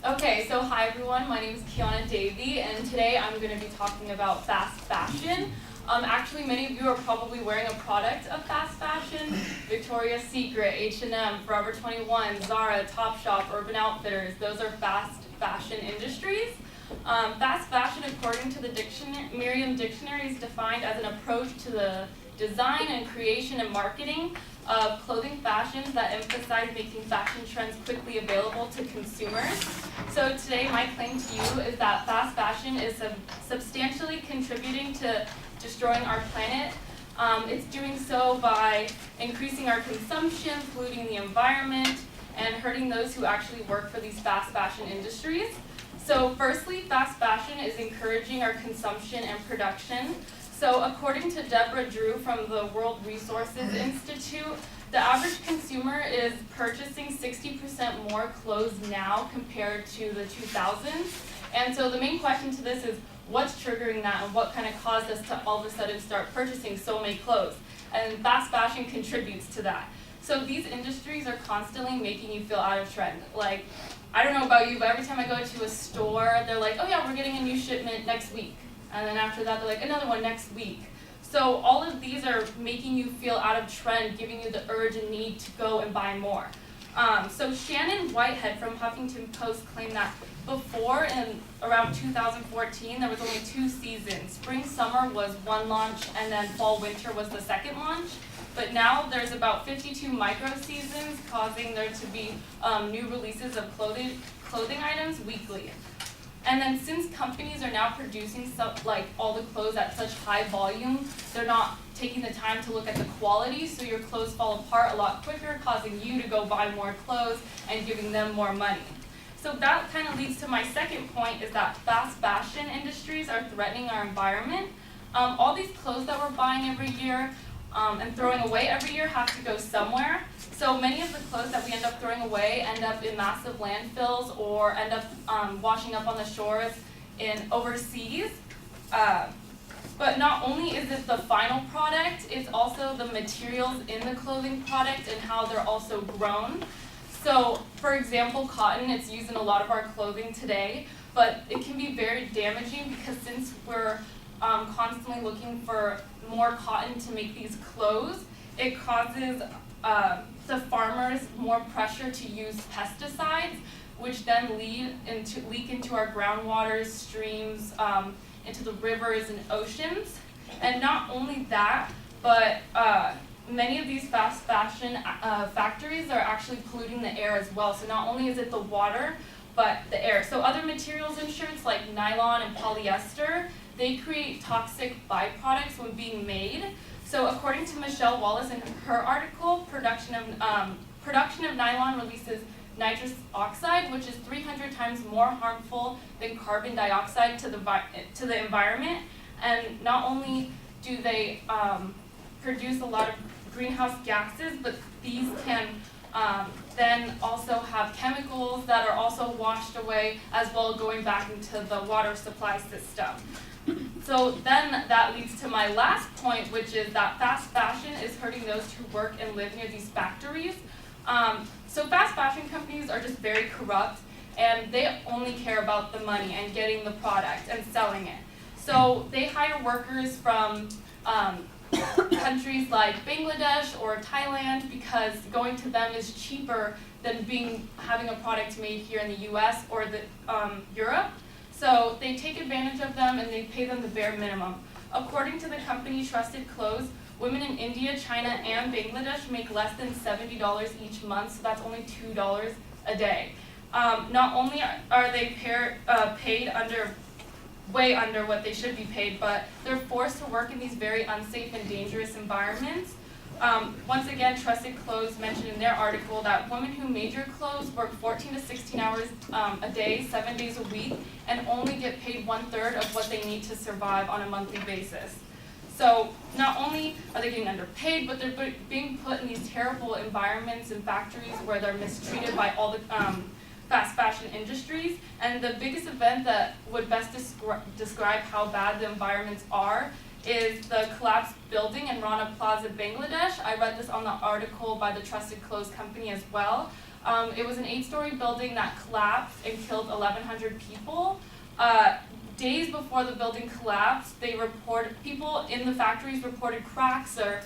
Okay, so hi everyone, my name is Keona Davey, and today I'm going to be talking about fast fashion. Actually, many of you are probably wearing a product of fast fashion. Victoria's Secret, H&M, Forever 21, Zara, Topshop, Urban Outfitters, those are fast fashion industries. Fast fashion, according to the Merriam Dictionary, is defined as an approach to the design and creation and marketing of clothing fashions that emphasize making fashion trends quickly available to consumers. So today my claim to you is that fast fashion is substantially contributing to destroying our planet. It's doing so by increasing our consumption, polluting the environment, and hurting those who actually work for these fast fashion industries. So firstly, fast fashion is encouraging our consumption and production. So according to Deborah Drew from the World Resources Institute, the average consumer is purchasing 60% more clothes now compared to the 2000s. And so the main question to this is, what's triggering that and what kind of caused us to all of a sudden start purchasing so many clothes? And fast fashion contributes to that. So these industries are constantly making you feel out of trend. Like, I don't know about you, but every time I go to a store, they're like, oh yeah, we're getting a new shipment next week. And then after that, they're like, another one next week. So all of these are making you feel out of trend, giving you the urge and need to go and buy more. So Shannon Whitehead from Huffington Post claimed that before, in around 2014, there was only 2 seasons. Spring, summer was one launch, and then fall, winter was the second launch. But now there's about 52 micro seasons, causing there to be new releases of clothing items weekly. And then since companies are now producing all the clothes at such high volume, they're not taking the time to look at the quality, so your clothes fall apart a lot quicker, causing you to go buy more clothes and giving them more money. So that kind of leads to my second point, is that fast fashion industries are threatening our environment. All these clothes that we're buying every year and throwing away every year have to go somewhere. So many of the clothes that we end up throwing away end up in massive landfills or end up washing up on the shores in overseas. But not only is it the final product, it's also the materials in the clothing product and how they're also grown. So for example, cotton, it's used in a lot of our clothing today, but it can be very damaging because since we're constantly looking for more cotton to make these clothes, it causes the farmers more pressure to use pesticides, which then leak into our groundwaters, streams, into the rivers and oceans. And not only that, but many of these fast fashion factories are actually polluting the air as well. So not only is it the water, but the air. So other materials in shirts like nylon and polyester, they create toxic byproducts when being made. So according to Michelle Wallace in her article, production of nylon releases nitrous oxide, which is 300 times more harmful than carbon dioxide to the environment. And not only do they produce a lot of greenhouse gases, but these can then also have chemicals that are also washed away, as well going back into the water supply system. So then that leads to my last point, which is that fast fashion is hurting those who work and live near these factories. So fast fashion companies are just very corrupt, and they only care about the money and getting the product and selling it. So they hire workers from countries like Bangladesh or Thailand because going to them is cheaper than having a product made here in the US or Europe. So they take advantage of them and they pay them the bare minimum. According to the company Trusted Clothes, women in India, China, and Bangladesh make less than $70 each month, so that's only $2 a day. Not only are they paid way under what they should be paid, but they're forced to work in these very unsafe and dangerous environments. Once again, Trusted Clothes mentioned in their article that women who made your clothes work 14 to 16 hours a day, 7 days a week, and only get paid 1/3 of what they need to survive on a monthly basis. So not only are they getting underpaid, but they're being put in these terrible environments and factories where they're mistreated by all the fast fashion industries. And the biggest event that would best describe how bad the environments are is the collapsed building in Rana Plaza, Bangladesh. I read this on the article by the Trusted Clothes company as well. It was an 8-story building that collapsed and killed 1,100 people. Days before the building collapsed, people in the factories reported cracks or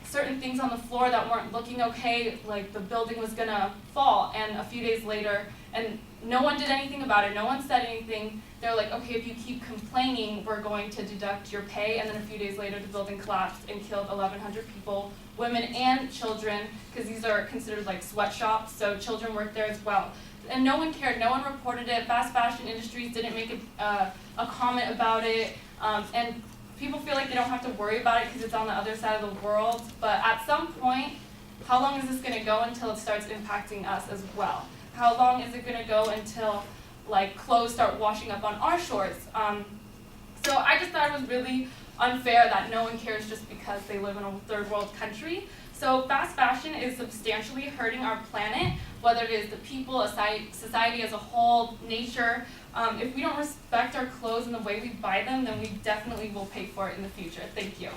certain things on the floor that weren't looking okay, like the building was gonna fall. And a few days later, and no one did anything about it, no one said anything. They're like, okay, if you keep complaining, we're going to deduct your pay. And then a few days later, the building collapsed and killed 1,100 people, women and children, because these are considered like sweatshops, so children work there as well. And no one cared, no one reported it. Fast fashion industries didn't make a comment about it. And people feel like they don't have to worry about it because it's on the other side of the world. But at some point, how long is this going to go until it starts impacting us as well? How long is it going to go until like clothes start washing up on our shores? So I just thought it was really unfair that no one cares just because they live in a third world country. So fast fashion is substantially hurting our planet, whether it is the people, society as a whole, nature. If we don't respect our clothes and the way we buy them, then we definitely will pay for it in the future. Thank you.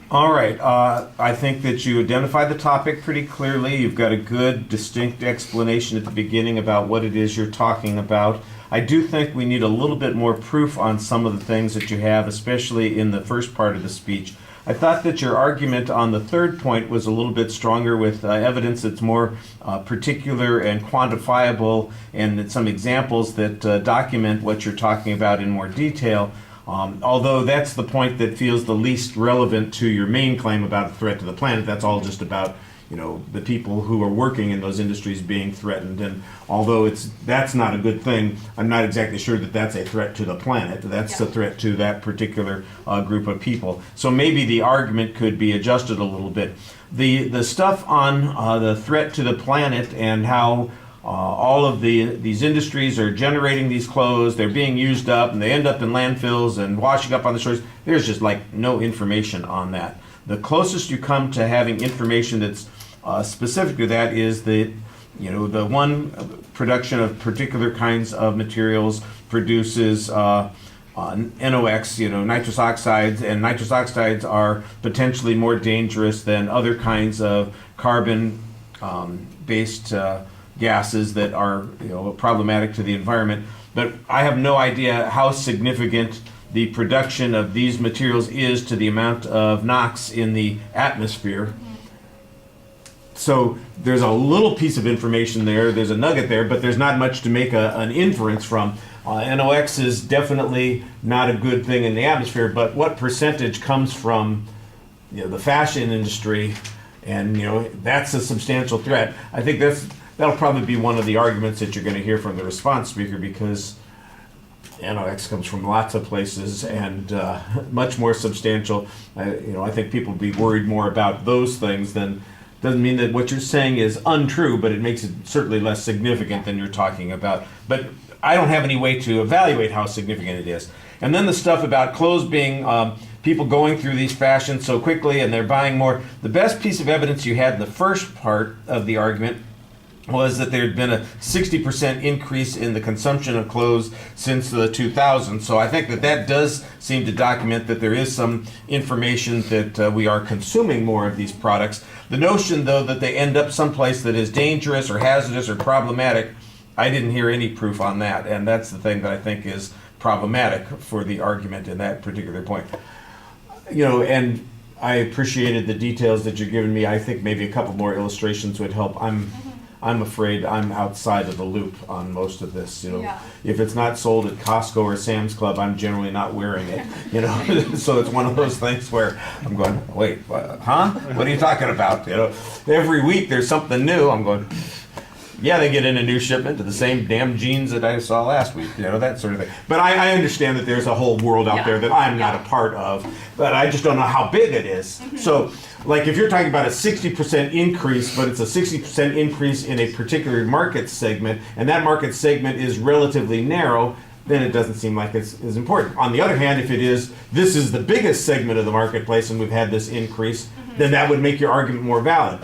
All right, I think that you identified the topic pretty clearly. You've got a good, distinct explanation at the beginning about what it is you're talking about. I do think we need a little bit more proof on some of the things that you have, especially in the first part of the speech. I thought that your argument on the third point was a little bit stronger with evidence that's more particular and quantifiable, and some examples that document what you're talking about in more detail. Although that's the point that feels the least relevant to your main claim about a threat to the planet. That's all just about, the people who are working in those industries being threatened. And although that's not a good thing, I'm not exactly sure that that's a threat to the planet. That's a threat to that particular group of people. So maybe the argument could be adjusted a little bit. The stuff on the threat to the planet and how all of these industries are generating these clothes, they're being used up, and they end up in landfills and washing up on the shores. There's just like no information on that. The closest you come to having information that's specific to that is the one production of particular kinds of materials produces NOx, nitrous oxides, and nitrous oxides are potentially more dangerous than other kinds of carbon-based gases that are problematic to the environment. But I have no idea how significant the production of these materials is to the amount of NOx in the atmosphere. So there's a little piece of information there, there's a nugget there, but there's not much to make an inference from. NOx is definitely not a good thing in the atmosphere, but what percentage comes from the fashion industry, and that's a substantial threat. I think that'll probably be one of the arguments that you're going to hear from the response speaker, because NOx comes from lots of places and much more substantial. I think people will be worried more about those things than. Doesn't mean that what you're saying is untrue, but it makes it certainly less significant than you're talking about. But I don't have any way to evaluate how significant it is. And then the stuff about clothes being people going through these fashions so quickly and they're buying more. The best piece of evidence you had in the first part of the argument was that there had been a 60% increase in the consumption of clothes since the 2000s. So I think that does seem to document that there is some information that we are consuming more of these products. The notion, though, that they end up someplace that is dangerous or hazardous or problematic, I didn't hear any proof on that. And that's the thing that I think is problematic for the argument in that particular point. And I appreciated the details that you're giving me. I think maybe a couple more illustrations would help. I'm afraid I'm outside of the loop on most of this. Yeah. If it's not sold at Costco or Sam's Club, I'm generally not wearing it. So it's one of those things where I'm going, wait, huh? What are you talking about? Every week there's something new. I'm going, yeah, they get in a new shipment to the same damn jeans that I saw last week, that sort of thing. But I understand that there's a whole world out there that I'm not a part of, but I just don't know how big it is. So, like if you're talking about a 60% increase, but it's a 60% increase in a particular market segment, and that market segment is relatively narrow, then it doesn't seem like it's as important. On the other hand, if this is the biggest segment of the marketplace and we've had this increase, then that would make your argument more valid.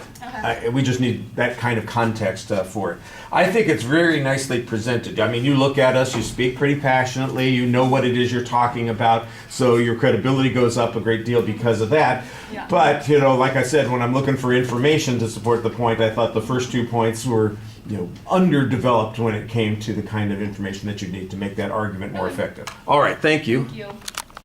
We just need that kind of context for it. I think it's very nicely presented. I mean, you look at us, you speak pretty passionately, you know what it is you're talking about, so your credibility goes up a great deal because of that. Yeah. But, like I said, when I'm looking for information to support the point, I thought the first 2 points were underdeveloped when it came to the kind of information that you need to make that argument more effective. All right, thank you. Thank you.